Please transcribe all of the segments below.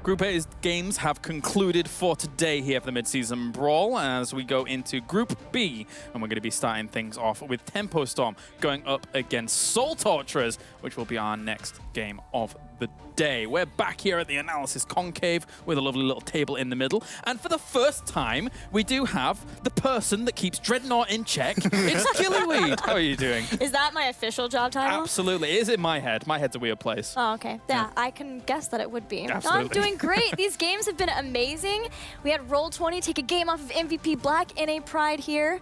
Group A's games have concluded for today here for the mid-season brawl as we go into Group B, and we're going to be starting things off with Tempo Storm going up against Soul Torturers, which will be our next game of the day. We're back here at the Analysis Concave with a lovely little table in the middle, and for the first time, we do have the person that keeps Dreadnought in check. It's Gillyweed. How are you doing? Is that my official job title? Absolutely. It is in my head. My head's a weird place. Oh, okay. Yeah, I can guess that it would be. Absolutely. I'm doing great. These games have been amazing. We had Roll20 take a game off of MVP Black in a Pride here.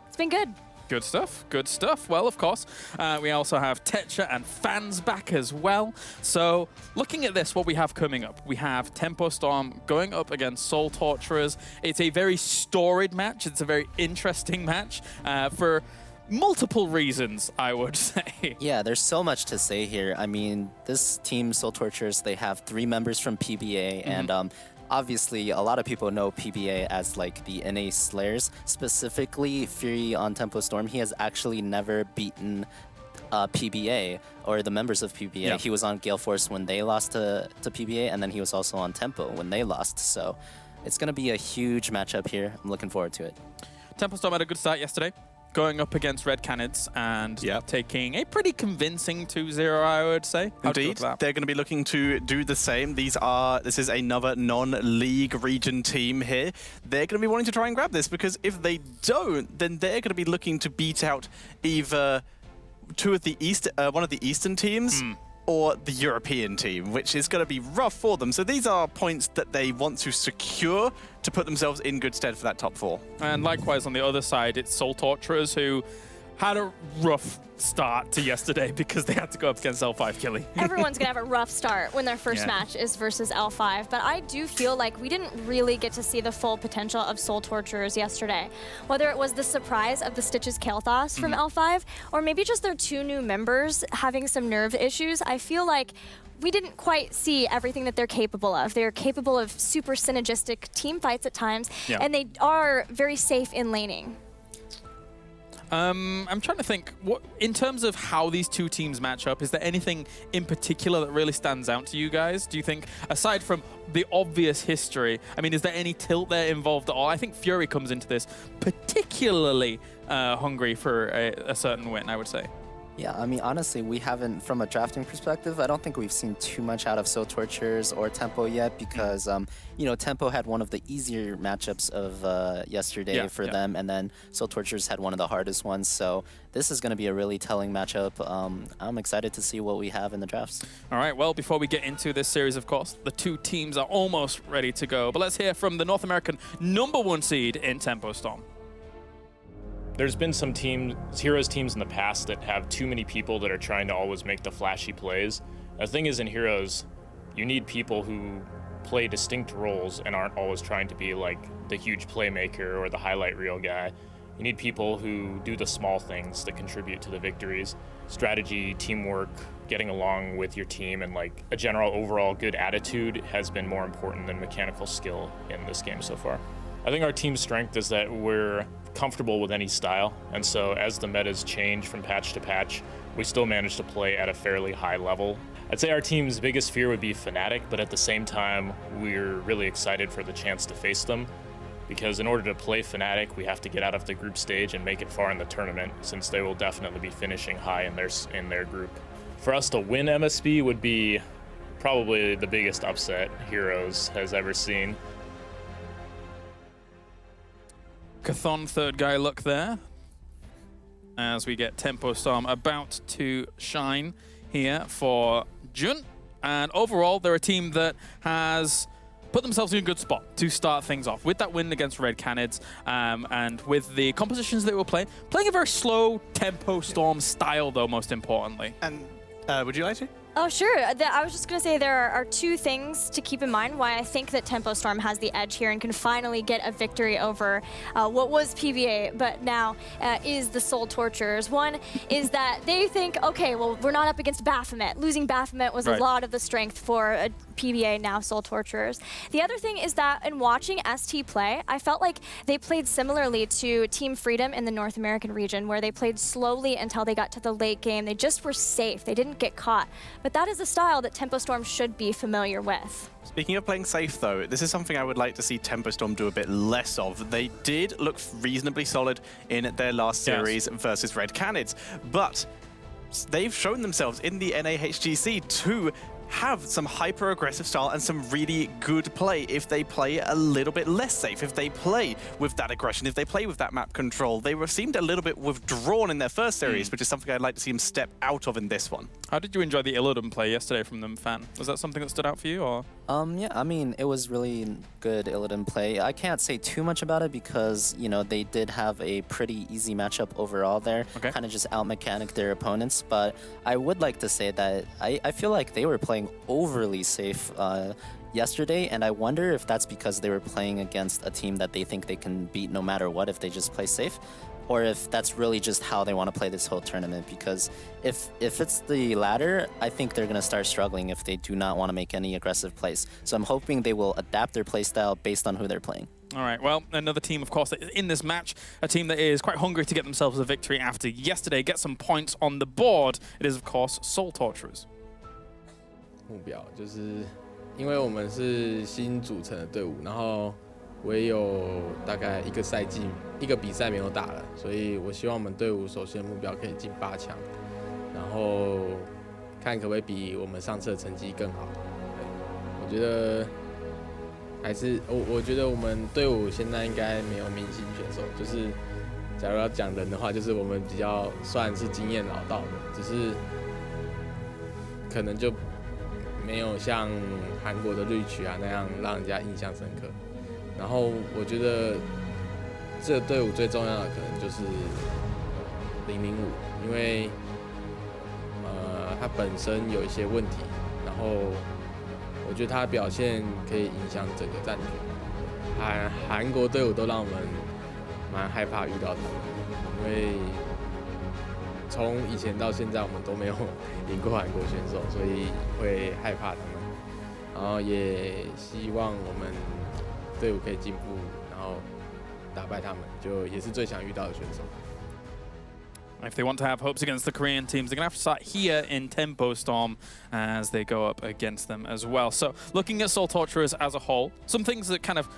It's been good. Good stuff, good stuff. Well, of course, we also have Tetra and Fans back as well. So, looking at this, what we have coming up, we have Tempo Storm going up against Soul Torturers. It's a very storied match. It's a very interesting match for multiple reasons, I would say. Yeah, there's so much to say here. I mean, this team, Soul Torturers, they have 3 members from PBA, and obviously, a lot of people know PBA as like the NA Slayers. Specifically, Fury on Tempo Storm, he has actually never beaten PBA or the members of PBA. Yeah. He was on Gale Force when they lost to PBA, and then he was also on Tempo when they lost. So it's going to be a huge matchup here. I'm looking forward to it. Tempo Storm had a good start yesterday, going up against Red Canids and taking a pretty convincing 2-0, I would say. Indeed, they're going to be looking to do the same. This is another non-league region team here. They're going to be wanting to try and grab this, because if they don't, then they're going to be looking to beat out either one of the Eastern teams or the European team, which is going to be rough for them. So these are points that they want to secure to put themselves in good stead for that top 4. And likewise, on the other side, it's Soul Torturers, who had a rough start to yesterday because they had to go up against L5 Killy. Everyone's going to have a rough start when their first match is versus L5, but I do feel like we didn't really get to see the full potential of Soul Torturers yesterday. Whether it was the surprise of the Stitches Kael'thas from L5, or maybe just their 2 new members having some nerve issues, I feel like we didn't quite see everything that they're capable of. They're capable of super synergistic team fights at times, and they are very safe in laning. I'm trying to think, what in terms of how these 2 teams match up, is there anything in particular that really stands out to you guys? Do you think, aside from the obvious history, I mean, is there any tilt there involved at all? I think Fury comes into this particularly hungry for a certain win, I would say. Yeah, I mean, honestly, we haven't, from a drafting perspective, I don't think we've seen too much out of Soul Torturers or Tempo yet, because, you know, Tempo had one of the easier matchups of yesterday for them, and then Soul Torturers had one of the hardest ones, so this is going to be a really telling matchup. I'm excited to see what we have in the drafts. All right, well, before we get into this series, of course, the 2 teams are almost ready to go, but let's hear from the North American #1 seed in Tempo Storm. There's been some Heroes teams in the past that have too many people that are trying to always make the flashy plays. The thing is, in Heroes, you need people who play distinct roles and aren't always trying to be like the huge playmaker or the highlight reel guy. You need people who do the small things that contribute to the victories. Strategy, teamwork, getting along with your team, and like a general overall good attitude has been more important than mechanical skill in this game so far. I think our team's strength is that we're comfortable with any style, and so as the metas change from patch to patch, we still manage to play at a fairly high level. I'd say our team's biggest fear would be Fnatic, but at the same time, we're really excited for the chance to face them, because in order to play Fnatic, we have to get out of the group stage and make it far in the tournament, since they will definitely be finishing high in their group. For us to win MSB would be probably the biggest upset Heroes has ever seen. Chthon, third guy look there, as we get Tempo Storm about to shine here for Jun. And overall, they're a team that has put themselves in a good spot to start things off with that win against Red Canids, and with the compositions they were playing a very slow Tempo Storm style, though, most importantly. And would you like to? Oh, sure. I was just going to say there are 2 things to keep in mind why I think that Tempo Storm has the edge here and can finally get a victory over what was PBA, but now is the Soul Torturers. One is that they think, okay, well, we're not up against Baphomet. Losing Baphomet was a lot of the strength for PBA, now Soul Torturers. The other thing is that in watching ST play, I felt like they played similarly to Team Freedom in the North American region, where they played slowly until they got to the late game. They just were safe. They didn't get caught. But that is a style that Tempo Storm should be familiar with. Speaking of playing safe, though, this is something I would like to see Tempo Storm do a bit less of. They did look reasonably solid in their last series versus Red Canids, but they've shown themselves in the NAHGC to have some hyper-aggressive style and some really good play if they play a little bit less safe, if they play with that aggression, if they play with that map control. They seemed a little bit withdrawn in their first series, which is something I'd like to see them step out of in this one. How did you enjoy the Illidan play yesterday from them, Fan? Was that something that stood out for you, or? Yeah, I mean, it was really good Illidan play. I can't say too much about it because, you know, they did have a pretty easy matchup overall there. Okay. Kind of just out-mechanic their opponents. But I would like to say that I feel like they were playing overly safe yesterday, and I wonder if that's because they were playing against a team that they think they can beat no matter what if they just play safe, or if that's really just how they want to play this whole tournament. Because if it's the latter, I think they're going to start struggling if they do not want to make any aggressive plays. So I'm hoping they will adapt their playstyle based on who they're playing. All right, well, another team, of course, in this match, a team that is quite hungry to get themselves a victory after yesterday, get some points on the board. It is, of course, Soul Torturers. 目标就是因为我们是新组成的队伍，然后我也有大概一个赛季、一个比赛没有打了，所以我希望我们队伍首先目标可以进8强，然后看可不可以比我们上次的成绩更好。我觉得还是我觉得我们队伍现在应该没有明星选手，就是假如要讲人的话，就是我们比较算是经验老道的，只是可能就没有像韩国的绿曲啊那样让人家印象深刻。然后我觉得这个队伍最重要的可能就是005，因为他本身有一些问题，然后我觉得他的表现可以影响整个战局。韩国队伍都让我们蛮害怕遇到他们，因为从以前到现在我们都没有赢过韩国选手，所以会害怕他们。然后也希望我们队伍可以进步，然后打败他们，就也是最想遇到的选手。If they want to have hopes against the Korean teams, they're going to have to start here in Tempo Storm as they go up against them as well. So looking at Soul Torturers as a whole, some things that kind of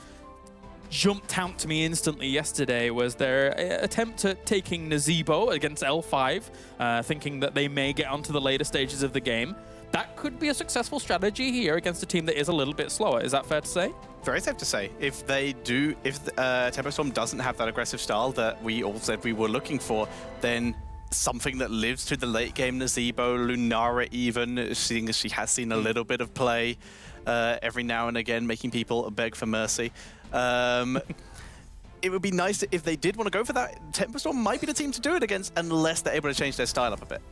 jumped out to me instantly yesterday was their attempt at taking Nazeebo against L5, thinking that they may get onto the later stages of the game. That could be a successful strategy here against a team that is a little bit slower. Is that fair to say? Very safe to say. If Tempo Storm doesn't have that aggressive style that we all said we were looking for, then something that lives to the late game, Nazeebo, Lunara even, seeing as she has seen a little bit of play every now and again, making people beg for mercy. It would be nice if they did want to go for that. Tempo Storm might be the team to do it against, unless they're able to change their style up a bit.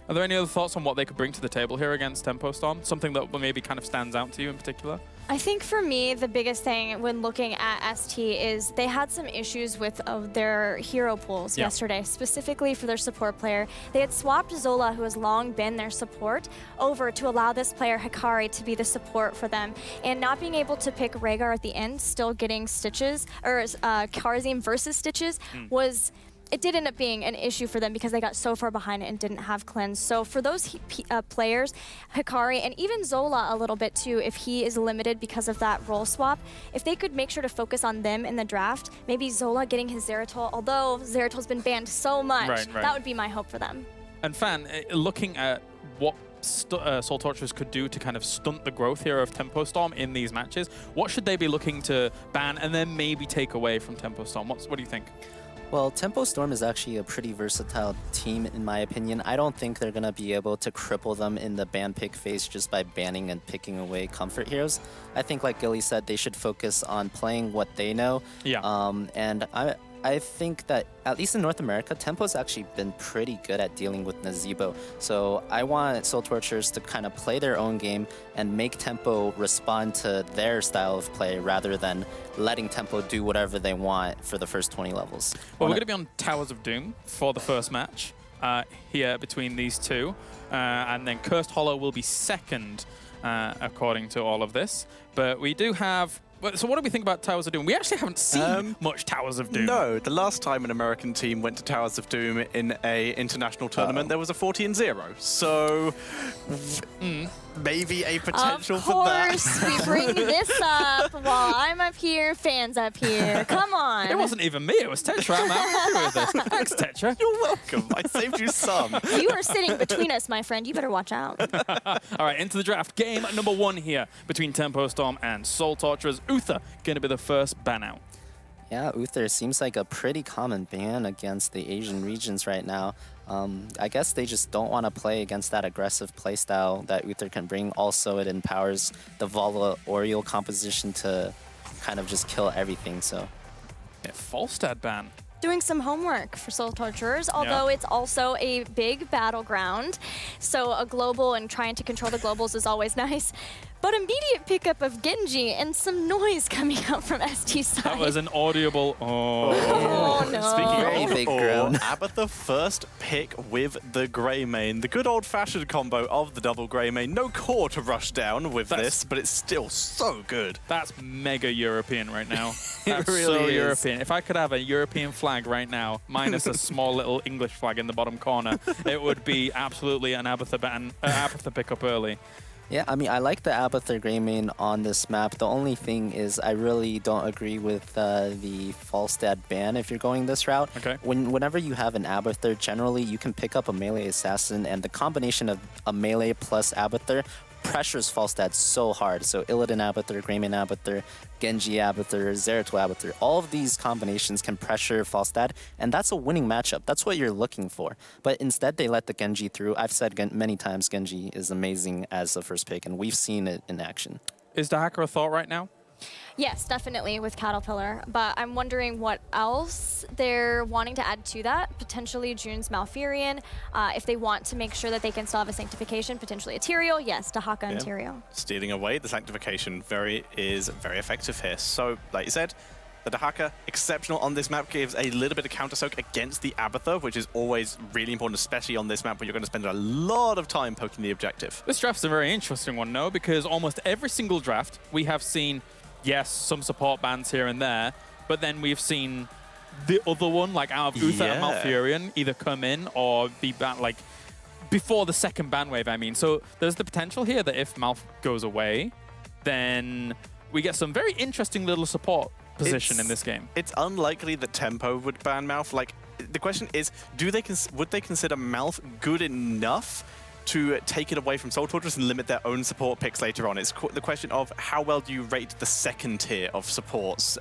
Are there any other thoughts on what they could bring to the table here against Tempo Storm? Something that maybe kind of stands out to you in particular? I think for me, the biggest thing when looking at ST is they had some issues with their hero pools yesterday, specifically for their support player. They had swapped Zola, who has long been their support, over to allow this player, Hikari, to be the support for them. And not being able to pick Rhaegar at the end, still getting Stitches, or Karzim versus Stitches, was... It did end up being an issue for them because they got so far behind and didn't have cleanse. So for those players, Hikari, and even Zola a little bit too, if he is limited because of that role swap, if they could make sure to focus on them in the draft, maybe Zola getting his Zeratol, although Zeratol's been banned so much, that would be my hope for them. And Fan, looking at what Soul Torturers could do to kind of stunt the growth here of Tempo Storm in these matches, what should they be looking to ban and then maybe take away from Tempo Storm? What do you think? Well, Tempo Storm is actually a pretty versatile team, in my opinion. I don't think they're going to be able to cripple them in the ban pick phase just by banning and picking away comfort heroes. I think, like Gilly said, they should focus on playing what they know. Yeah. And I think that, at least in North America, Tempo's actually been pretty good at dealing with Nazeebo. So I want Soul Torturers to kind of play their own game and make Tempo respond to their style of play rather than letting Tempo do whatever they want for the first 20 levels. Well, we're going to be on Towers of Doom for the first match here between these two. And then Cursed Hollow will be second according to all of this. But we do have... So what do we think about Towers of Doom? We actually haven't seen much Towers of Doom. No, the last time an American team went to Towers of Doom in a international tournament, there was a 40-0. So maybe a potential for that. Of course, we bring this up while I'm up here, fans up here. Come on. It wasn't even me, it was Tetra. I'm happy with this. Thanks, Tetra. You're welcome. I saved you some. You are sitting between us, my friend. You better watch out. All right, into the draft. Game number 1 here between Tempo Storm and Soul Torturers. Uther going to be the first ban out. Yeah, Uther seems like a pretty common ban against the Asian regions right now. I guess they just don't want to play against that aggressive playstyle that Uther can bring. Also, it empowers the Vala Oriole composition to kind of just kill everything, so... Yeah, Falstad ban. Doing some homework for Soul Torturers, although it's also a big battleground. So a global and trying to control the globals is always nice. But immediate pickup of Genji and some noise coming out from ST side. That was an audible... Oh, no. Very big groan. Abathur first pick with the Grey Main. The good old-fashioned combo of the double Grey Main. No core to rush down with this, but it's still so good. That's mega European right now. That's really so is. European. If I could have a European flag right now, minus a small little English flag in the bottom corner, it would be absolutely an Abathur ban, Abathur pickup early. Yeah, I mean, I like the Abathur Grey Main on this map. The only thing is I really don't agree with the Falstad ban if you're going this route. Okay. Whenever you have an Abathur, generally you can pick up a melee assassin, and the combination of a melee plus Abathur pressures Falstad so hard. So Illidan Abathur, Grey Main Abathur, Genji Abathur, Zeratul Abathur, all of these combinations can pressure Falstad, and that's a winning matchup. That's what you're looking for. But instead, they let the Genji through. I've said many times Genji is amazing as the first pick, and we've seen it in action. Is the hacker a thought right now? Yes, definitely with Caterpillar, but I'm wondering what else they're wanting to add to that. Potentially June's Malfurion, if they want to make sure that they can still have a Sanctification, potentially a Tyrael. Yes, Dahaka and Tyrael. Stealing away the Sanctification is very effective here. So, like you said, the Dahaka, exceptional on this map, gives a little bit of counter soak against the Abathur, which is always really important, especially on this map where you're going to spend a lot of time poking the objective. This draft's a very interesting one, no? Because almost every single draft we have seen, yes, some support bans here and there, but then we've seen the other one, like out of Uther and Malfurion, either come in or be banned, like, before the second ban wave, I mean. So there's the potential here that if Malf goes away, then we get some very interesting little support position in this game. It's unlikely that Tempo would ban Malf. Like, the question is, would they consider Malf good enough to take it away from Soul Torturers and limit their own support picks later on? It's the question of how well do you rate the second tier of supports,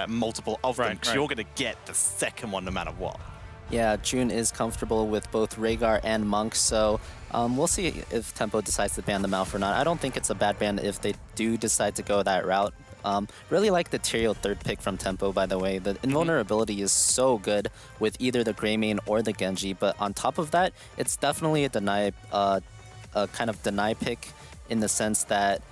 multiple of them, because you're going to get the second one no matter what. Yeah, June is comfortable with both Rhaegar and Monk, so we'll see if Tempo decides to ban the Malf or not. I don't think it's a bad ban if they do decide to go that route. Really like the Tyrael third pick from Tempo, by the way. The invulnerability is so good with either the Grey Main or the Genji, but on top of that, it's definitely a kind of deny pick in the sense that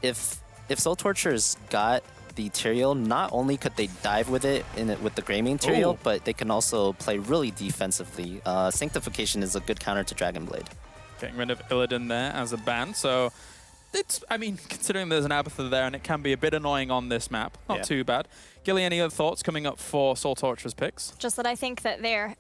if Soul Torturers got the Tyrael, not only could they dive with it with the Grey Main Tyrael, but they can also play really defensively. Sanctification is a good counter to Dragon Blade. Getting rid of Illidan there as a ban, so it's, I mean, considering there's an Abathur there and it can be a bit annoying on this map, not too bad. Gilly, any other thoughts coming up for Soul Torturers picks? Just that I think that they're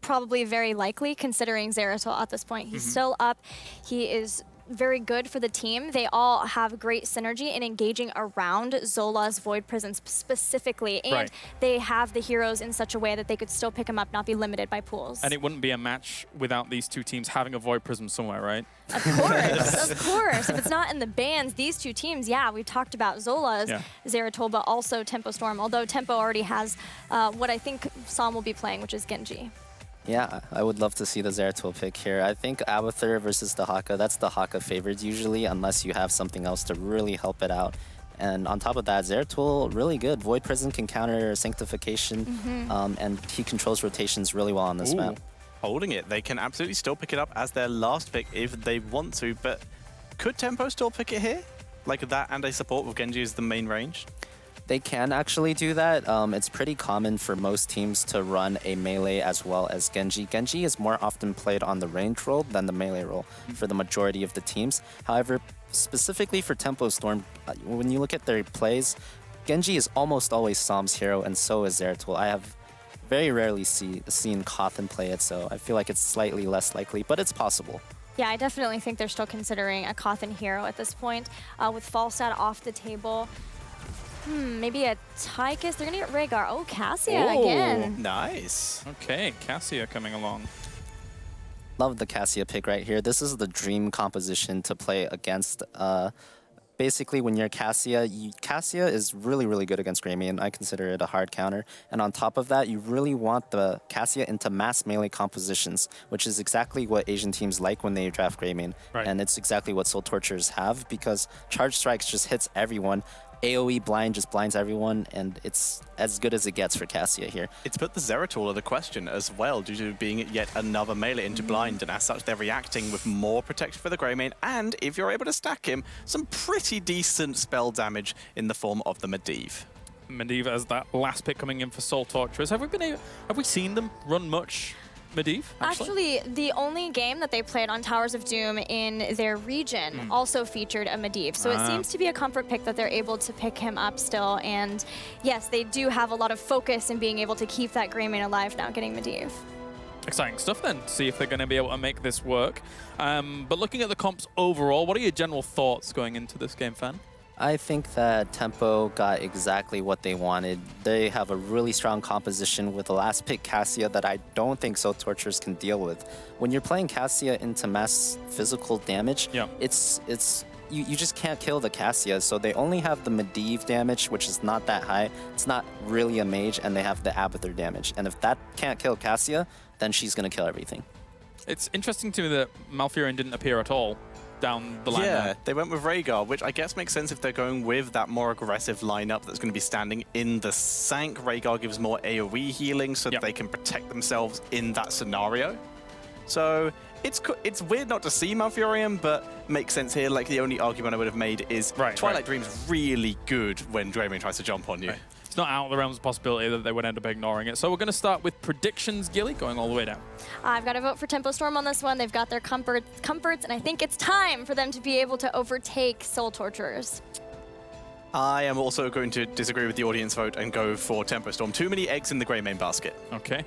probably very likely, considering Zeratul at this point. He's still up. He is very good for the team. They all have great synergy in engaging around Zola's Void Prisons specifically, and they have the heroes in such a way that they could still pick them up, not be limited by pools. And it wouldn't be a match without these two teams having a Void Prism somewhere, right? Of course, of course. If it's not in the bans, these two teams, we talked about Zola's Zeratul, but also Tempo Storm, although Tempo already has what I think Sam will be playing, which is Genji. Yeah, I would love to see the Zeratul pick here. I think Abathur versus Dahaka, that's Dahaka favored usually, unless you have something else to really help it out. And on top of that, Zeratul, really good. Void Prison can counter Sanctification, and he controls rotations really well on this map. Holding it. They can absolutely still pick it up as their last pick if they want to, but could Tempo still pick it here? Like that and a support with Genji as the main range? They can actually do that. It's pretty common for most teams to run a melee as well as Genji. Genji is more often played on the range role than the melee role for the majority of the teams. However, specifically for Tempo Storm, when you look at their plays, Genji is almost always Psalm's hero, and so is Zeratul. I have very rarely seen Cawthon play it, so I feel like it's slightly less likely, but it's possible. Yeah, I definitely think they're still considering a Cawthon hero at this point. With Falstad off the table, maybe a Tychus. They're going to get Rhaegar. Oh, Cassia again. Nice. Okay, Cassia coming along. Love the Cassia pick right here. This is the dream composition to play against. Basically, when you're Cassia, Cassia is really, really good against Greymane. I consider it a hard counter. And on top of that, you really want the Cassia into mass melee compositions, which is exactly what Asian teams like when they draft Greymane. Right. And it's exactly what Soul Torturers have, because Charge Strikes just hits everyone. AoE blind just blinds everyone, and it's as good as it gets for Cassia here. It's put the Zeratul at the question as well, due to being yet another melee into blind, and as such they're reacting with more protection for the Greymane, and if you're able to stack him, some pretty decent spell damage in the form of the Medivh. Medivh as that last pick coming in for Soul Torturers. Have we seen them run much Medivh, actually, the only game that they played on Towers of Doom in their region also featured a Medivh. So it seems to be a comfort pick that they're able to pick him up still. And yes, they do have a lot of focus in being able to keep that Greymane alive now, getting Medivh. Exciting stuff then, see if they're going to be able to make this work. But looking at the comps overall, what are your general thoughts going into this game, Fan? I think that Tempo got exactly what they wanted. They have a really strong composition with the last pick Cassia that I don't think Soul Torturers can deal with. When you're playing Cassia into mass physical damage, you just can't kill the Cassia, so they only have the Medivh damage, which is not that high. It's not really a mage, and they have the Abathur damage. And if that can't kill Cassia, then she's going to kill everything. It's interesting to me that Malfurion didn't appear at all down the line. Yeah, they went with Rhaegar, which I guess makes sense if they're going with that more aggressive lineup that's going to be standing in the Sank. Rhaegar gives more AoE healing so that they can protect themselves in that scenario. So it's weird not to see Malfurion, but makes sense here. Like, the only argument I would have made is Twilight Dream's really good when Greymane tries to jump on you. Right. It's not out of the realms of possibility that they would end up ignoring it. So we're going to start with predictions, Gilly, going all the way down. I've got to vote for Tempo Storm on this one. They've got their comforts, and I think it's time for them to be able to overtake Soul Torturers. I am also going to disagree with the audience vote and go for Tempo Storm. Too many eggs in the Greymane basket. Okay.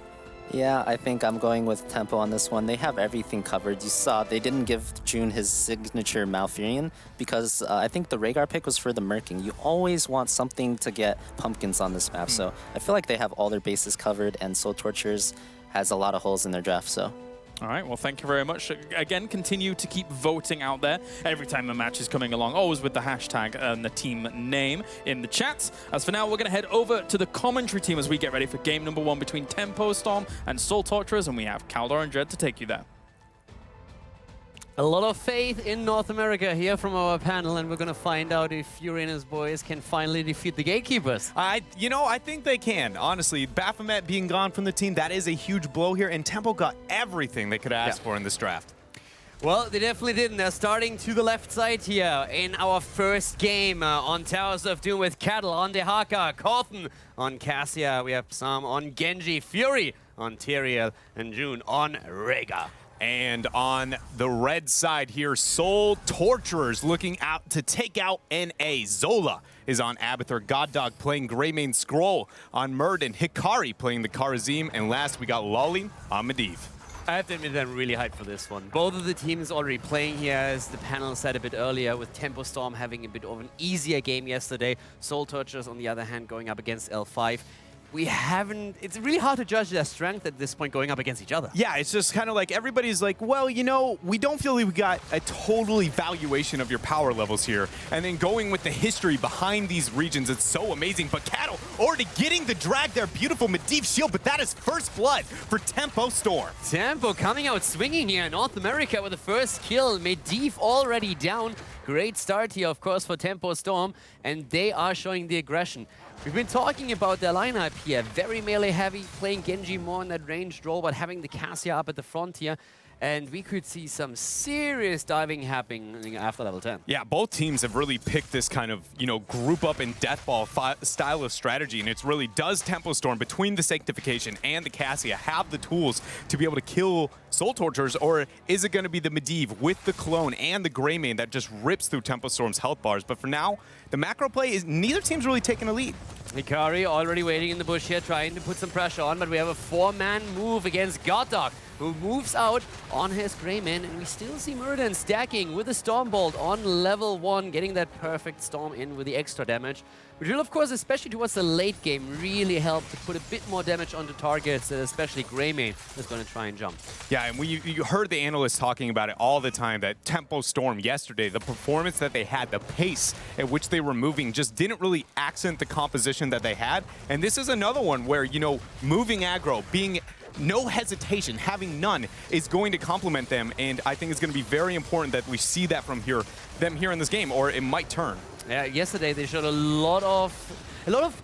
Yeah, I think I'm going with Tempo on this one. They have everything covered. You saw they didn't give June his signature Malfurion because I think the Rhaegar pick was for the Merking. You always want something to get pumpkins on this map, so I feel like they have all their bases covered, and Soul Torturers has a lot of holes in their draft, so... All right, well, thank you very much. Again, continue to keep voting out there every time the match is coming along, always with the hashtag and the team name in the chats. As for now, we're going to head over to the commentary team as we get ready for game number 1 between Tempo Storm and Soul Torturers, and we have Kaldor and Dread to take you there. A lot of faith in North America here from our panel, and we're going to find out if Fury and his boys can finally defeat the Gatekeepers. I think they can. Honestly, Baphomet being gone from the team, that is a huge blow here, and Tempo got everything they could ask for in this draft. Well, they definitely did, and they're starting to the left side here in our first game on Towers of Doom with Cattle on Dehaka, Cawthon on Cassia, we have Sam on Genji, Fury on Tyrael, and June on Rhaegar. And on the red side here, Soul Torturers looking out to take out NA. Zola is on Abathur, Goddog playing Greymane Scroll on Murden, Hikari playing the Kharazim, and last we got Lolly on Medivh. I have to admit I'm really hyped for this one. Both of the teams already playing here, as the panel said a bit earlier, with Tempo Storm having a bit of an easier game yesterday. Soul Torturers, on the other hand, going up against L5. It's really hard to judge their strength at this point going up against each other. Yeah, it's just kind of like everybody's like, well, you know, we don't feel like we got a total evaluation of your power levels here. And then going with the history behind these regions, it's so amazing. But Cattle already getting the drag, their beautiful Medivh shield, but that is first blood for Tempo Storm. Tempo coming out swinging here in North America with the first kill. Medivh already down. Great start here, of course, for Tempo Storm, and they are showing the aggression. We've been talking about their lineup here. Very melee heavy, playing Genji more in that ranged role, but having the Cassia up at the front here. and we could see some serious diving happening after level 10. Yeah, both teams have really picked this kind of, group up and deathball style of strategy, and it's really, does Tempo Storm between the Sanctification and the Cassia have the tools to be able to kill Soul Torturers, or is it going to be the Medivh with the Clone and the Greymane that just rips through Tempo Storm's health bars? But for now, the macro play is neither team's really taking a lead. Hikari already waiting in the bush here, trying to put some pressure on, but we have a 4-man move against Goddog, who moves out on his Greymane, and we still see Murden stacking with a Stormbolt on level 1, getting that perfect Storm in with the extra damage, which will, of course, especially towards the late game, really help to put a bit more damage onto targets, especially Greymane is going to try and jump. Yeah, and you heard the analysts talking about it all the time, that Tempo Storm yesterday, the performance that they had, the pace at which they were moving just didn't really accent the composition that they had. And this is another one where, moving aggro, being no hesitation, having none, is going to complement them. And I think it's going to be very important that we see that from them here in this game, or it might turn. Yeah, yesterday they showed a lot of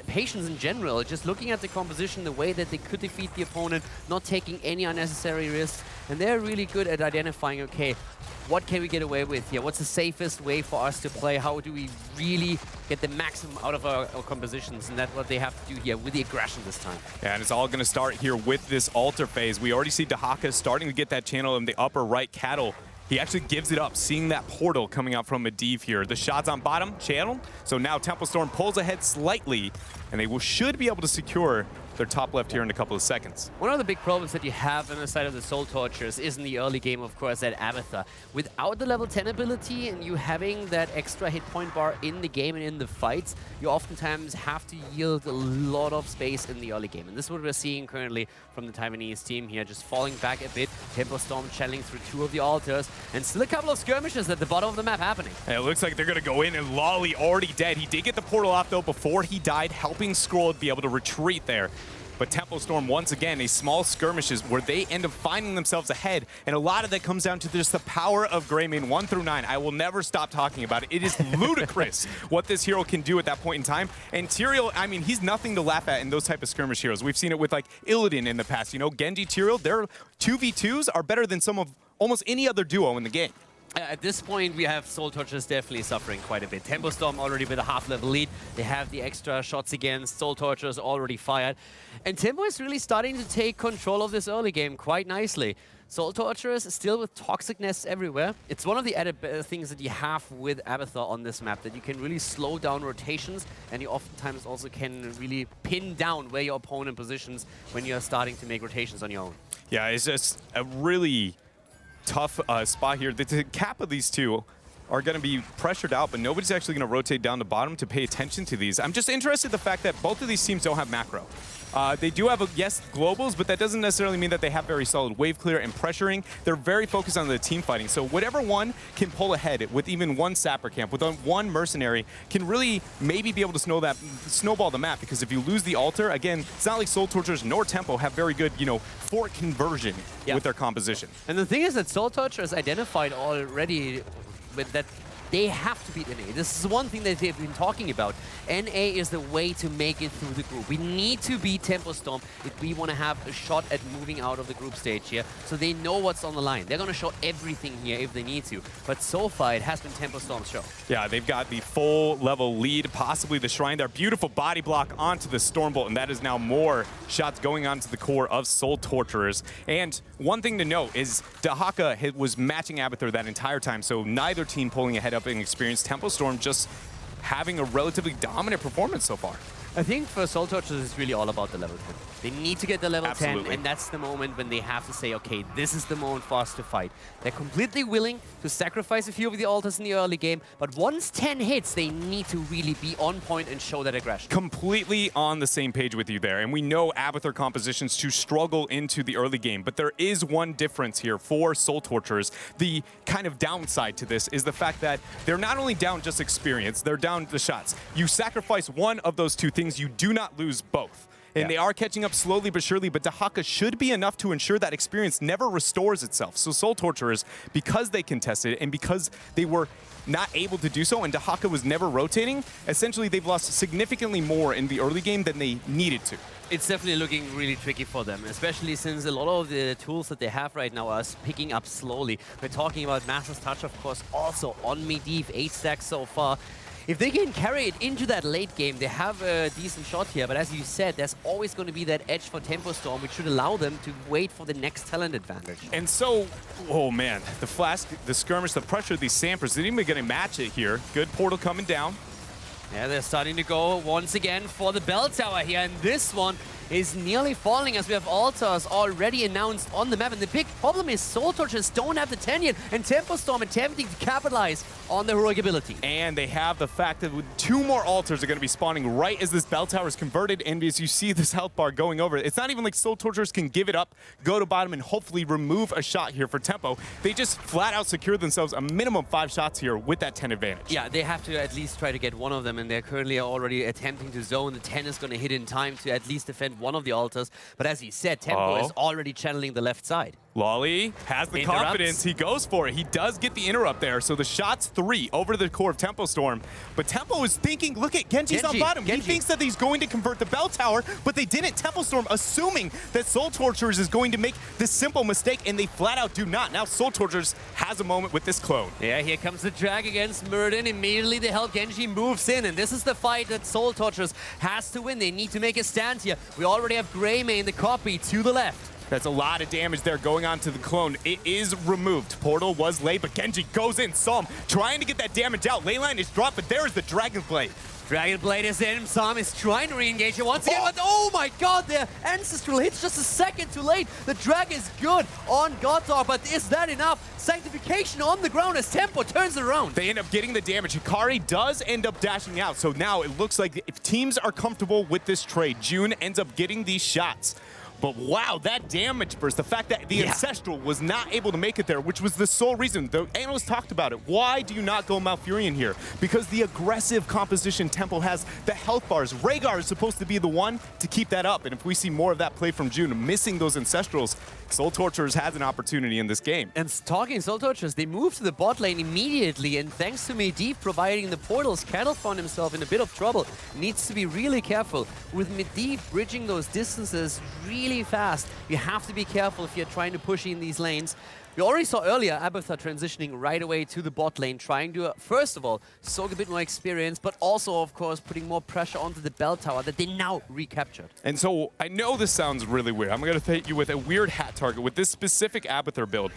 patience in general, just looking at the composition, the way that they could defeat the opponent, not taking any unnecessary risks, and they're really good at identifying, okay, what can we get away with here? What's the safest way for us to play? How do we really get the maximum out of our compositions? And that's what they have to do here with the aggression this time. Yeah, and it's all going to start here with this altar phase. We already see Dahaka starting to get that channel in the upper right. Cattle, he actually gives it up, seeing that portal coming out from Medivh here. The shots on bottom, channel. So now Tempo Storm pulls ahead slightly, and they should be able to secure their top left here in a couple of seconds. One of the big problems that you have on the side of the Soul Torturers is in the early game, of course, that Abathur. Without the level 10 ability and you having that extra hit point bar in the game and in the fights, you oftentimes have to yield a lot of space in the early game. And this is what we're seeing currently from the Taiwanese team here, just falling back a bit. Tempo Storm channeling through 2 of the altars, and still a couple of skirmishes at the bottom of the map happening. And it looks like they're going to go in, and Lolly already dead. He did get the portal off, though, before he died, helping Skrull be able to retreat there. But Tempo Storm, once again, a small skirmishes where they end up finding themselves ahead. And a lot of that comes down to just the power of Greymane 1 through 9. I will never stop talking about it. It is ludicrous what this hero can do at that point in time. And Tyrael, I mean, he's nothing to laugh at in those type of skirmish heroes. We've seen it with, like, Illidan in the past. Genji, Tyrael, their 2v2s are better than some of almost any other duo in the game. At this point, we have Soul Torturers definitely suffering quite a bit. Tempo Storm already with a half-level lead. They have the extra shots against Soul Torturers already fired. And Tempo is really starting to take control of this early game quite nicely. Soul Torturers still with toxicness everywhere. It's one of the added things that you have with Abathur on this map, that you can really slow down rotations, and you oftentimes also can really pin down where your opponent positions when you're starting to make rotations on your own. Yeah, it's just a really tough spot here. The cap of these two are going to be pressured out, but nobody's actually going to rotate down the bottom to pay attention to these. I'm just interested in the fact that both of these teams don't have macro. They do have, yes, globals, but that doesn't necessarily mean that they have very solid wave clear and pressuring. They're very focused on the team fighting. So whatever one can pull ahead with even one sapper camp, with one mercenary, can really maybe be able to snowball the map. Because if you lose the altar, again, it's not like Soul Torturers nor Tempo have very good, fort conversion with their composition. And the thing is that Soul Torturers identified already with that they have to beat NA. This is one thing that they've been talking about. NA is the way to make it through the group. We need to beat Tempo Storm if we want to have a shot at moving out of the group stage here. So they know what's on the line. They're going to show everything here if they need to. But so far, it has been Tempo Storm's show. Yeah, they've got the full level lead, possibly the Shrine there. Beautiful body block onto the Stormbolt, and that is now more shots going onto the core of Soul Torturers. And one thing to note is Dahaka was matching Abathur that entire time, so neither team pulling ahead up in experience. Tempo Storm just having a relatively dominant performance so far. I think for Soul Torturers, it's really all about the level 10. They need to get the level 10, and that's the moment when they have to say, okay, this is the moment for us to fight. They're completely willing to sacrifice a few of the altars in the early game, but once 10 hits, they need to really be on point and show that aggression. Completely on the same page with you there, and we know Abathur compositions to struggle into the early game, but there is one difference here for Soul Torturers. The kind of downside to this is the fact that they're not only down just experience, they're down the shots. You sacrifice one of those two things, you do not lose both. And they are catching up slowly but surely, but Dahaka should be enough to ensure that experience never restores itself. So Soul Torturers, because they contested and because they were not able to do so and Dahaka was never rotating, essentially they've lost significantly more in the early game than they needed to. It's definitely looking really tricky for them, especially since a lot of the tools that they have right now are picking up slowly. We're talking about Master's Touch, of course, also on Medivh, 8 stacks so far. If they can carry it into that late game, they have a decent shot here. But as you said, there's always going to be that edge for Tempo Storm, which should allow them to wait for the next talent advantage. And so, oh man, the flask, the skirmish, the pressure of these Sampers, they're even going to match it here. Good portal coming down. Yeah, they're starting to go once again for the bell tower here. And this one is nearly falling as we have altars already announced on the map. And the big problem is Soul Torturers don't have the 10 yet, and Tempo Storm attempting to capitalize on the heroic ability. And they have the fact that 2 more altars are going to be spawning right as this bell tower is converted, and as you see this health bar going over, it's not even like Soul Torturers can give it up, go to bottom, and hopefully remove a shot here for Tempo. They just flat out secure themselves a minimum 5 shots here with that 10 advantage. Yeah, they have to at least try to get one of them, and they're currently already attempting to zone. The 10 is going to hit in time to at least defend one of the altars. But as he said, Tempo is already channeling the left side. Lolly has the confidence. He goes for it. He does get the interrupt there. So the shot's 3 over the core of Tempo Storm. But Tempo is thinking, look at Genji's on bottom. He thinks that he's going to convert the bell tower, but they didn't. Tempo Storm assuming that Soul Torturers is going to make this simple mistake, and they flat out do not. Now Soul Torturers has a moment with this clone. Yeah, here comes the drag against Murden. Immediately the help Genji moves in, and this is the fight that Soul Torturers has to win. They need to make a stand here. We already have Greymane, the copy, to the left. That's a lot of damage there going on to the clone. It is removed. Portal was late, but Genji goes in. Psalm trying to get that damage out. Leyline is dropped, but there is the Dragon Blade. Dragon Blade is in. Psalm is trying to re-engage it once again, but oh my god, their Ancestral hits just a second too late. The drag is good on Goddog, but is that enough? Sanctification on the ground as Tempo turns it around. They end up getting the damage. Hikari does end up dashing out, so now it looks like if teams are comfortable with this trade, June ends up getting these shots. But wow, that damage burst, the fact that the Ancestral was not able to make it there, which was the sole reason. The analysts talked about it. Why do you not go Malfurion here? Because the aggressive composition Tempo has, the health bars. Rhaegar is supposed to be the one to keep that up. And if we see more of that play from June, missing those Ancestrals, Soul Torturers has an opportunity in this game. And talking Soul Torturers, they move to the bot lane immediately, and thanks to Medivh providing the portals, Cattle found himself in a bit of trouble. Needs to be really careful. With Medivh bridging those distances really fast, you have to be careful if you're trying to push in these lanes. We already saw earlier Abathur transitioning right away to the bot lane, trying to, first of all, soak a bit more experience, but also, of course, putting more pressure onto the bell tower that they now recaptured. And so, I know this sounds really weird. I'm going to hit you with a weird hat target with this specific Abathur build.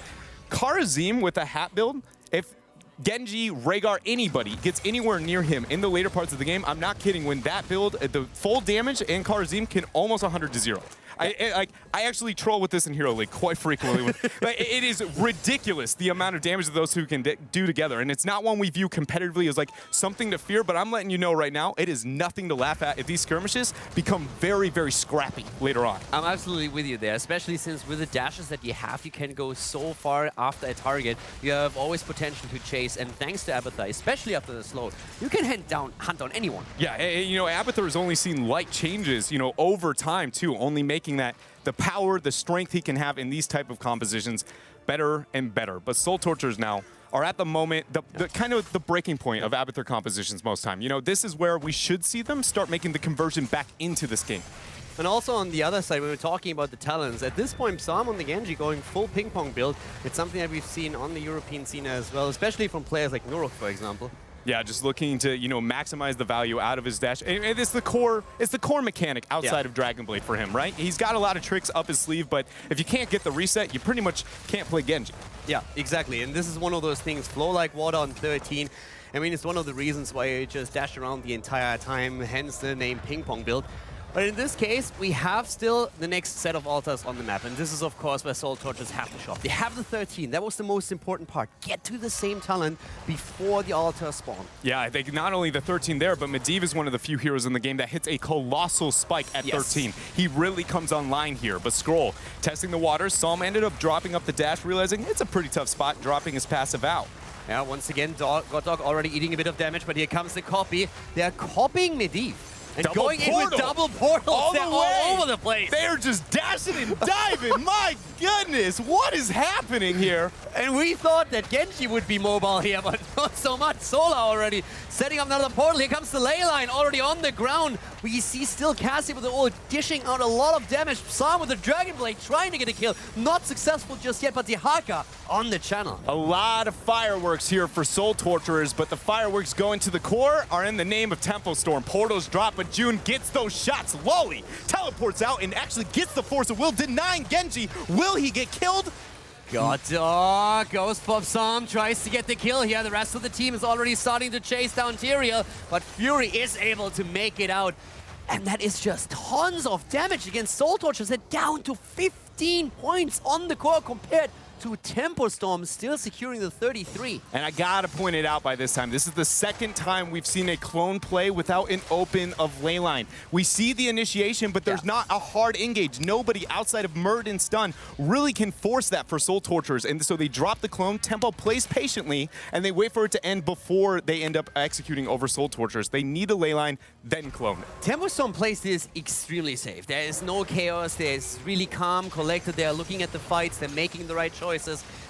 Karazim with a hat build, if Genji, Rhaegar, anybody gets anywhere near him in the later parts of the game, I'm not kidding, when that build, the full damage and Karazim can almost 100 to 0. I actually troll with this in Hero League quite frequently. It is ridiculous the amount of damage that those two can do together, and it's not one we view competitively as like something to fear, but I'm letting you know right now, it is nothing to laugh at if these skirmishes become very, very scrappy later on. I'm absolutely with you there, especially since with the dashes that you have, you can go so far after a target. You have always potential to chase, and thanks to Abathur, especially after the slow, you can hunt down anyone. Yeah, you know, Abathur has only seen light changes, you know, over time too, only making that the power, the strength he can have in these type of compositions better and better. But Soul Torturers now are at the moment, the kind of the breaking point of Abathur compositions most time. You know, this is where we should see them start making the conversion back into this game. And also on the other side, when we're talking about the talents, at this point, Psalm on the Genji going full ping pong build. It's something that we've seen on the European scene as well, especially from players like Nurok, for example. Yeah, just looking to, you know, maximize the value out of his dash. And it's the core mechanic outside of Dragon Blade for him, right? He's got a lot of tricks up his sleeve, but if you can't get the reset, you pretty much can't play Genji. Yeah, exactly. And this is one of those things, flow like water on 13. I mean, it's one of the reasons why you just dash around the entire time, hence the name ping pong build. But in this case, we have still the next set of altars on the map, and this is, of course, where Soul Torturers have to shop. They have the 13. That was the most important part. Get to the same talent before the altars spawn. Yeah, I think not only the 13 there, but Medivh is one of the few heroes in the game that hits a colossal spike at 13. He really comes online here, but Skrull testing the waters. Psalm ended up dropping up the dash, realizing it's a pretty tough spot, dropping his passive out. Yeah, once again, Goddog already eating a bit of damage, but here comes the copy. They are copying Medivh. And Double going in with portal. double portals, All the they're way. all over the place. They're just dashing and diving. My goodness, what is happening here? And we thought that Genji would be mobile here, but not so much. Sola already setting up another portal. Here comes the ley line already on the ground. We see still Cassie with the ult dishing out a lot of damage. Sam with the Dragon Blade trying to get a kill. Not successful just yet, but the Haka on the channel. A lot of fireworks here for Soul Torturers, but the fireworks going to the core are in the name of Tempo Storm. Portals drop, but June gets those shots. Lolly teleports out and actually gets the Force of Will, denying Genji. Will he get killed? Ghost Pop Sam tries to get the kill here. The rest of the team is already starting to chase down Tyrael, but Fury is able to make it out. And that is just tons of damage against Soul Torturers. They're down to 15 points on the core compared to Tempo Storm, still securing the 33. And I gotta point it out by this time, this is the second time we've seen a clone play without an open of Leyline. We see the initiation, but there's not a hard engage. Nobody outside of Murd and Stun really can force that for Soul Torturers. And so they drop the clone, Tempo plays patiently, and they wait for it to end before they end up executing over Soul Torturers. They need a Leyline, then clone it. Tempo Storm plays this extremely safe. There is no chaos, there's really calm, collected. They're looking at the fights, they're making the right choices.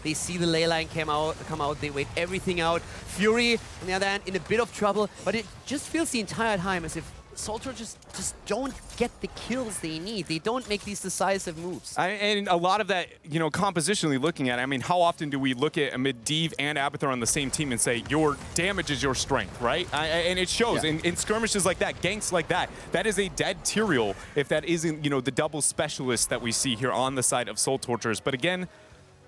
They see the ley line come out, they wait everything out. Fury, on the other hand, in a bit of trouble, but it just feels the entire time as if Soul Torturers just don't get the kills they need. They don't make these decisive moves. And a lot of that, you know, compositionally looking at it, I mean, how often do we look at a Medivh and Abathur on the same team and say, your damage is your strength, right? And it shows in skirmishes like that, ganks like that. That is a dead Tyrael if that isn't, you know, the double specialist that we see here on the side of Soul Torturers. But again,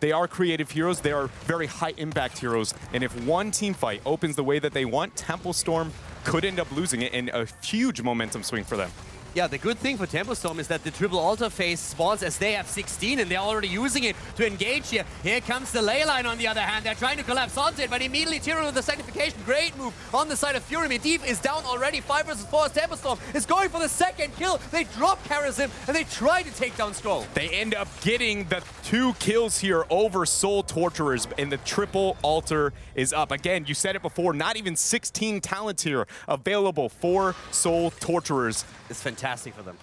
they are creative heroes. They are very high impact heroes. And if one team fight opens the way that they want, Tempo Storm could end up losing it in a huge momentum swing for them. Yeah, the good thing for Tempo Storm is that the triple altar phase spawns as they have 16 and they're already using it to engage here. Here comes the ley line on the other hand. They're trying to collapse onto it, but immediately Tyrael with the sanctification. Great move on the side of Fury. Medivh is down already. 5 versus 4 as Tempo Storm is going for the second kill. They drop Karazim and they try to take down Skrull. They end up getting the 2 kills here over Soul Torturers, and the triple altar is up. Again, you said it before, not even 16 talents here available for Soul Torturers. It's fantastic for them.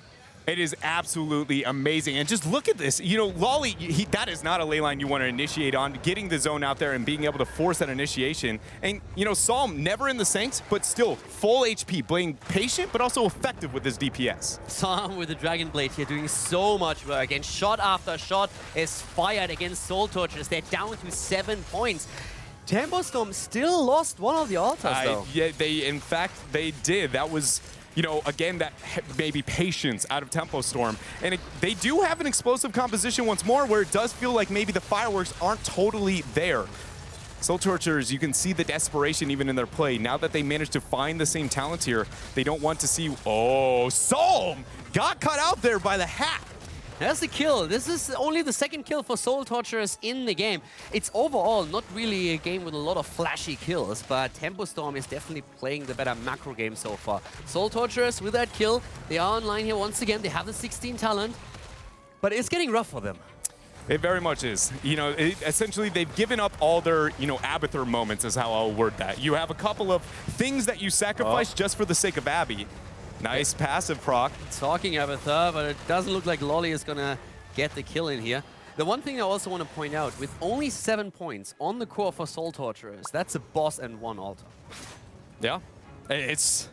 It is absolutely amazing. And just look at this. You know, Lolly, that is not a ley line you want to initiate on. Getting the zone out there and being able to force that initiation. And, you know, Psalm never in the Saints, but still full HP, being patient, but also effective with his DPS. Psalm with the Dragon Blade here doing so much work. And shot after shot is fired against Soul Torturers. They're down to 7 points. Tempo Storm still lost one of the altars, though. Yeah, in fact, they did. That was, you know, again, that maybe patience out of Tempo Storm. And they do have an explosive composition once more where it does feel like maybe the fireworks aren't totally there. Soul Torturers, you can see the desperation even in their play. Now that they managed to find the same talent here, they don't want to see, oh, Psalm got cut out there by the hack. That's the kill. This is only the second kill for Soul Torturers in the game. It's overall not really a game with a lot of flashy kills, but Tempo Storm is definitely playing the better macro game so far. Soul Torturers with that kill, they are online here once again. They have the 16 talent, but it's getting rough for them. It very much is. You know, essentially they've given up all their, you know, Abathur moments is how I'll word that. You have a couple of things that you sacrifice just for the sake of Abby. Nice passive proc. Talking Abathur, but it doesn't look like Lolly is going to get the kill in here. The one thing I also want to point out, with only 7 points on the core for Soul Torturers, that's a boss and 1 altar. Yeah, it's.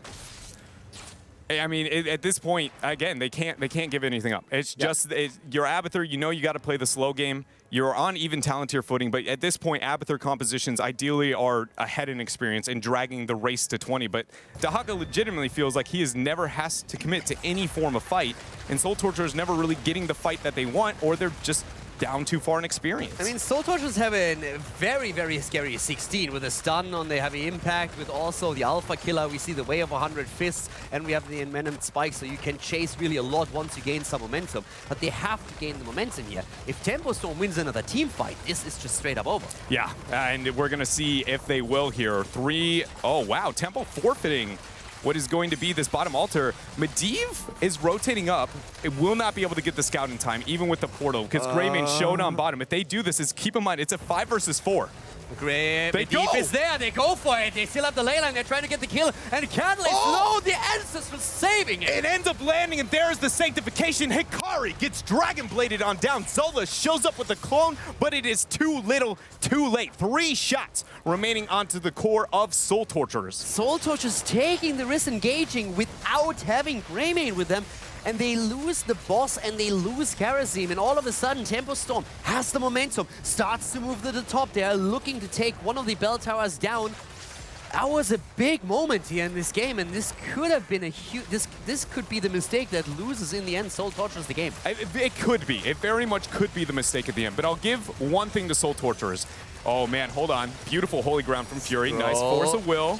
I mean, at this point, again, they can't give anything up. It's just you're Abathur. You know you got to play the slow game. You're on even talent tier footing, but at this point, Abathur compositions ideally are ahead in experience and dragging the race to 20. But Dahaka legitimately feels like he never has to commit to any form of fight, and Soul Torturers never really getting the fight that they want, or they're just down too far in experience. I mean, Soul Torturers have a very, very scary 16 with a stun on the heavy impact, with also the Alpha Killer. We see the Way of 100 Fists, and we have the Envenomed Spike, so you can chase really a lot once you gain some momentum. But they have to gain the momentum here. If Tempo Storm wins another team fight, this is just straight up over. Yeah, and we're going to see if they will here. 3, oh wow, Tempo forfeiting what is going to be this bottom altar. Medivh is rotating up. It will not be able to get the scout in time, even with the portal, because Greymane showed on bottom. If they do this, keep in mind, it's a 5 versus 4. Medivh is there, they go for it, they still have the ley line, they're trying to get the kill, and Cattle is low, the answers for saving it. It ends up landing, and there's the sanctification. Hikari gets dragon bladed on down. Zola shows up with the clone, but it is too little, too late. 3 shots remaining onto the core of Soul Torturers. Soul Torturers taking the risk, engaging without having Greymane with them. And they lose the boss and they lose Karazim, and all of a sudden Tempo Storm has the momentum, starts to move to the top. They are looking to take one of the bell towers down. That was a big moment here in this game, and this could have been a huge... This could be the mistake that loses in the end Soul Torturers the game. It could be. It very much could be the mistake at the end, but I'll give one thing to Soul Torturers. Oh man, hold on. Beautiful Holy Ground from Fury. Nice Force of Will.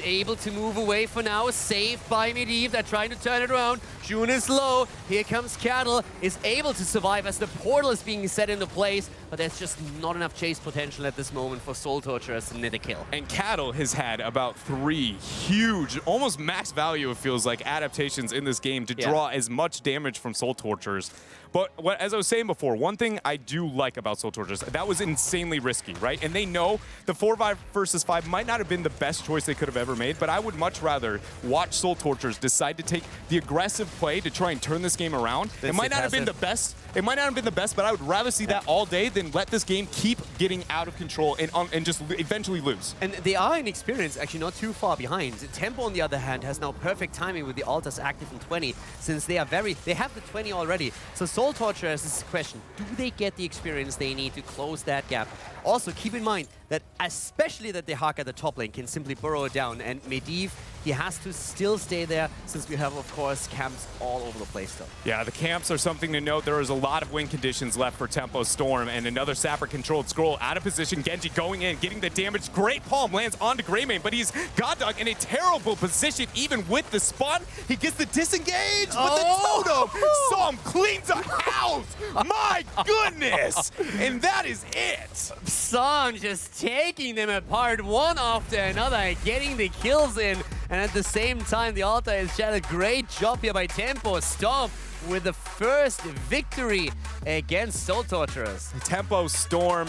Able to move away for now, saved by Medivh. They're trying to turn it around. June is low. Here comes Cattle, is able to survive as the portal is being set into place, but there's just not enough chase potential at this moment for Soul Torturers to net a kill. And Cattle has had about 3 huge, almost max value, it feels like, adaptations in this game to draw as much damage from Soul Torturers. But as I was saying before, one thing I do like about Soul Torturers, that was insanely risky, right? And they know the 4 versus 5 might not have been the best choice they could have ever made, but I would much rather watch Soul Torturers decide to take the aggressive play to try and turn this game around. It might not have been the best. It might not have been the best, but I would rather see that all day than let this game keep getting out of control and just eventually lose. And they are in experience actually not too far behind. Tempo, on the other hand, has now perfect timing with the altars active in 20, since they have the 20 already. So Soul Torturers is a question, do they get the experience they need to close that gap? Also, keep in mind that especially that the Hawk at the top lane can simply burrow it down, and Medivh, he has to still stay there, since we have, of course, camps all over the place still. Yeah, the camps are something to note. There is a lot of win conditions left for Tempo Storm, and another Sapper-controlled scroll out of position. Genji going in, getting the damage. Great palm lands onto Greymane, but he's Goddog in a terrible position, even with the spawn. He gets the disengage, but the totem! Psalm cleans a house! My goodness! And that is it! Psalm just taking them apart one after another, getting the kills in, and at the same time the altar has done a great job here by Tempo Storm with the first victory against Soul Torturers. Tempo Storm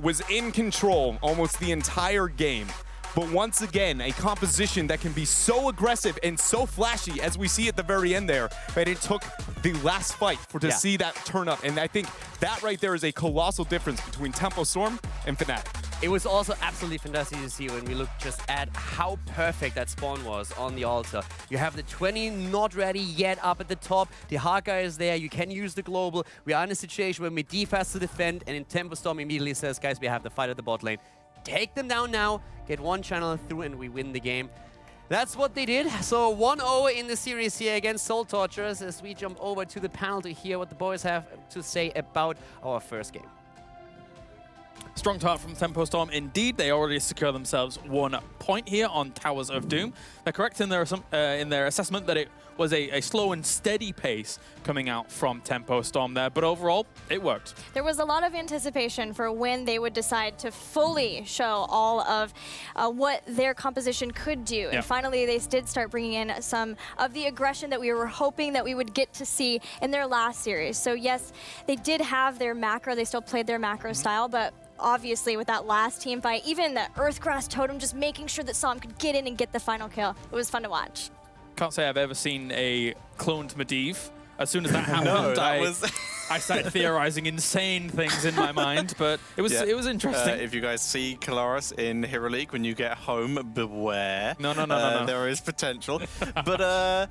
was in control almost the entire game. But once again, a composition that can be so aggressive and so flashy, as we see at the very end there, that it took the last fight to see that turn up. And I think that right there is a colossal difference between Tempo Storm and Fnatic. It was also absolutely fantastic to see when we look just at how perfect that spawn was on the altar. You have the 20 not ready yet up at the top. The Hawkeye is there. You can use the global. We are in a situation where Medivh has to defend, and then Tempo Storm immediately says, guys, we have the fight at the bot lane. Take them down now, get one channel through, and we win the game. That's what they did. So 1-0 in the series here against Soul Torturers as we jump over to the panel to hear what the boys have to say about our first game. Strong start from Tempo Storm indeed. They already secure themselves 1 point here on Towers of Doom. They're correct in their assessment that it was a slow and steady pace coming out from Tempo Storm there, but overall, it worked. There was a lot of anticipation for when they would decide to fully show all of what their composition could do. And finally, they did start bringing in some of the aggression that we were hoping that we would get to see in their last series. So yes, they did have their macro, they still played their macro style, but obviously with that last team fight, even the Earthgrass Totem just making sure that Psalm could get in and get the final kill. It was fun to watch. Can't say I've ever seen a cloned Medivh. As soon as that happened, I started theorizing insane things in my mind, but it was interesting. If you guys see Kalaris in Hero League, when you get home, beware. No. There is potential. But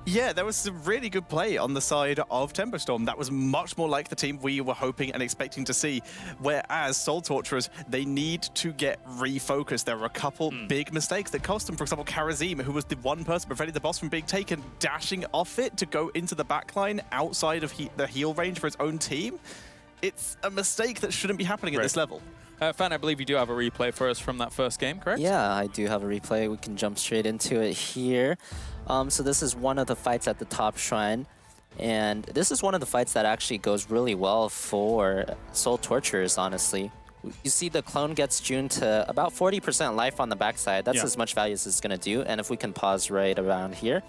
yeah, there was some really good play on the side of Tempo Storm. That was much more like the team we were hoping and expecting to see. Whereas Soul Torturers, they need to get refocused. There were a couple big mistakes that cost them. For example, Karazim, who was the one person preventing the boss from being taken, dashing off it to go into the backline outside of the heal range for his own team. It's a mistake that shouldn't be happening at this level. Fan, I believe you do have a replay for us from that first game, correct? Yeah, I do have a replay. We can jump straight into it here. So this is one of the fights at the top shrine. And this is one of the fights that actually goes really well for Soul Torturers, honestly. You see the clone gets June to about 40% life on the backside. That's as much value as it's going to do. And if we can pause right around here.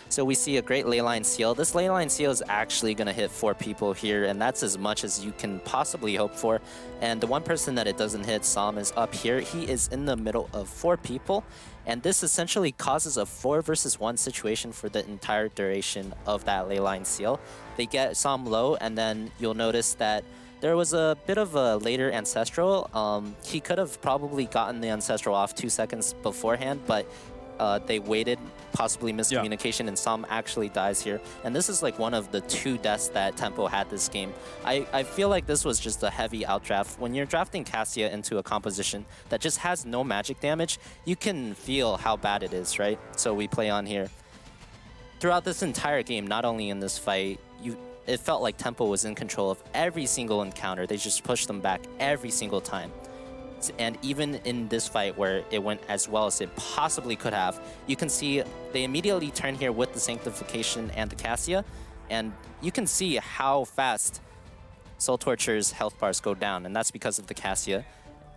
So we see a great leyline seal. This leyline seal is actually going to hit 4 people here, and that's as much as you can possibly hope for. And the one person that it doesn't hit, Sam, is up here. He is in the middle of 4 people, and this essentially causes a 4 versus 1 situation for the entire duration of that leyline seal. They get Sam low, and then you'll notice that there was a bit of a later Ancestral. He could have probably gotten the Ancestral off 2 seconds beforehand, but they waited, possibly miscommunication, and Sam actually dies here. And this is like one of the 2 deaths that Tempo had this game. I feel like this was just a heavy outdraft. When you're drafting Cassia into a composition that just has no magic damage, you can feel how bad it is, right? So we play on here. Throughout this entire game, not only in this fight, it felt like Tempo was in control of every single encounter. They just pushed them back every single time. And even in this fight where it went as well as it possibly could have, you can see they immediately turn here with the Sanctification and the Cassia, and you can see how fast Soul Torture's health bars go down, and that's because of the Cassia.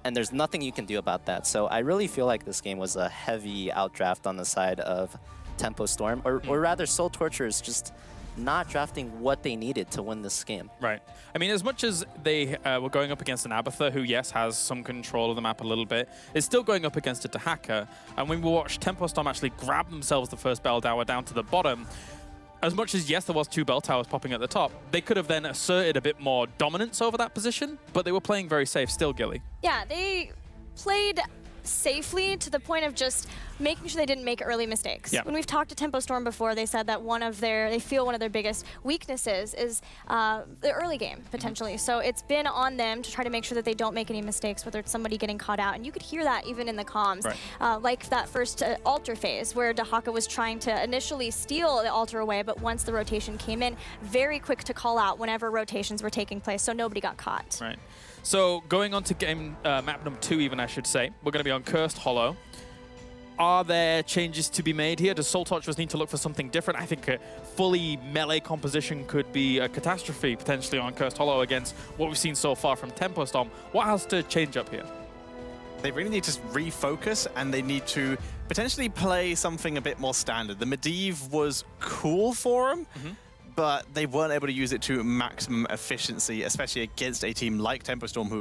And there's nothing you can do about that. So I really feel like this game was a heavy outdraft on the side of Tempo Storm, or rather Soul Torture's just not drafting what they needed to win this game. Right. I mean, as much as they were going up against an Abathur, who, yes, has some control of the map a little bit, is still going up against a Dahaka. And when we watched Tempo Storm actually grab themselves the first bell tower down to the bottom, as much as, yes, there was 2 bell towers popping at the top, they could have then asserted a bit more dominance over that position, but they were playing very safe still, Gilly. Yeah, they played safely to the point of just making sure they didn't make early mistakes. Yeah. When we've talked to Tempo Storm before, they said that they feel one of their biggest weaknesses is the early game, potentially. So it's been on them to try to make sure that they don't make any mistakes, whether it's somebody getting caught out. And you could hear that even in the comms, like that first altar phase where Dahaka was trying to initially steal the altar away, but once the rotation came in, very quick to call out whenever rotations were taking place, so nobody got caught. Right. So going on to game map number 2 even, I should say. We're going to be on Cursed Hollow. Are there changes to be made here? Does Soul Torturers need to look for something different? I think a fully melee composition could be a catastrophe potentially on Cursed Hollow against what we've seen so far from Tempo Storm. What has to change up here? They really need to refocus, and they need to potentially play something a bit more standard. The Medivh was cool for them, but they weren't able to use it to maximum efficiency, especially against a team like Tempo Storm, who